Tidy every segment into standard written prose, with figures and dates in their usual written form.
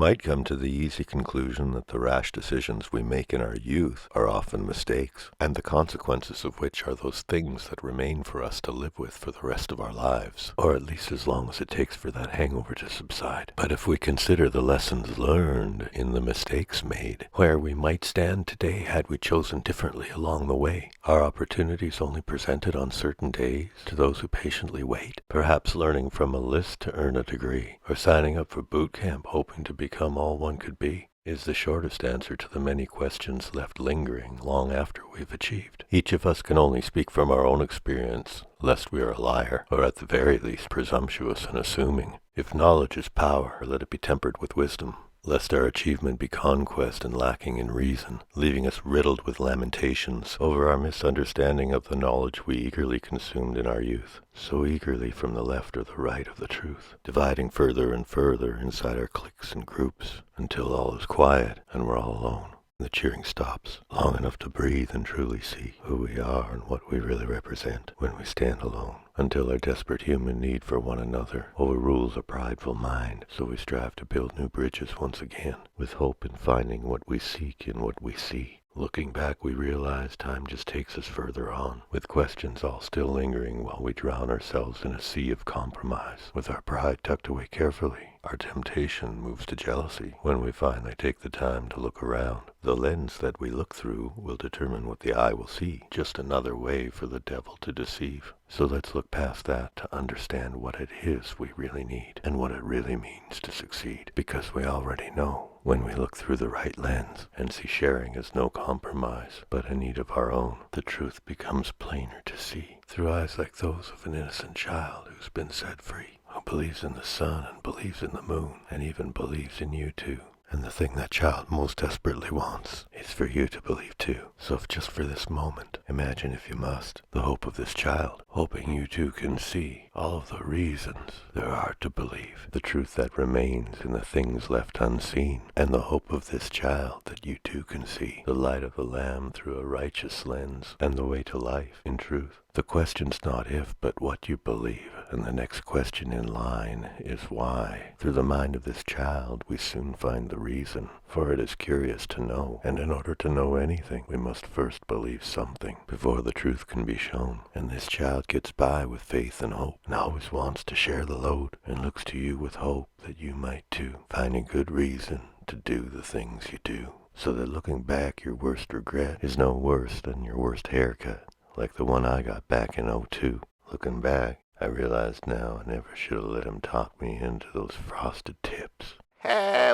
might come to the easy conclusion that the rash decisions we make in our youth are often mistakes, and the consequences of which are those things that remain for us to live with for the rest of our lives, or at least as long as it takes for that hangover to subside. But if we consider the lessons learned in the mistakes made, where we might stand today had we chosen differently along the way, are opportunities only presented on certain days to those who patiently wait, perhaps learning from a list to earn a degree, or signing up for boot camp hoping to become all one could be, is the shortest answer to the many questions left lingering long after we've achieved. Each of us can only speak from our own experience, lest we are a liar, or at the very least presumptuous and assuming. If knowledge is power, let it be tempered with wisdom, lest our achievement be conquest and lacking in reason, leaving us riddled with lamentations over our misunderstanding of the knowledge we eagerly consumed in our youth, so eagerly from the left or the right of the truth, dividing further and further inside our cliques and groups, until all is quiet and we're all alone. The cheering stops long enough to breathe and truly see who we are and what we really represent when we stand alone, until our desperate human need for one another overrules a prideful mind, so we strive to build new bridges once again, with hope in finding what we seek in what we see. Looking back, we realize time just takes us further on, with questions all still lingering while we drown ourselves in a sea of compromise. With our pride tucked away carefully, our temptation moves to jealousy when we finally take the time to look around. The lens that we look through will determine what the eye will see, just another way for the devil to deceive. So let's look past that to understand what it is we really need, and what it really means to succeed, because we already know. When we look through the right lens and see sharing as no compromise, but a need of our own, the truth becomes plainer to see, through eyes like those of an innocent child who's been set free, who believes in the sun and believes in the moon, and even believes in you too. And the thing that child most desperately wants is for you to believe too. So if just for this moment, imagine if you must, the hope of this child, hoping you too can see all of the reasons there are to believe, the truth that remains in the things left unseen, and the hope of this child that you too can see, the light of the Lamb through a righteous lens, and the way to life in truth. The question's not if, but what you believe, and the next question in line is why. Through the mind of this child, we soon find the reason, for it is curious to know, and in order to know anything, we must first believe something, before the truth can be shown. And this child gets by with faith and hope, and always wants to share the load, and looks to you with hope that you might too, find a good reason to do the things you do, so that looking back, your worst regret is no worse than your worst haircut, like the one I got back in '02. Looking back, I realized now I never should have let him talk me into those frosted tips.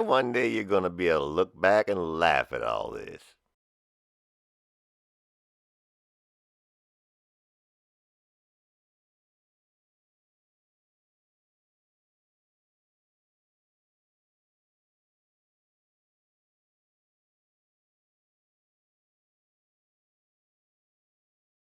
One day you're gonna be able to look back and laugh at all this.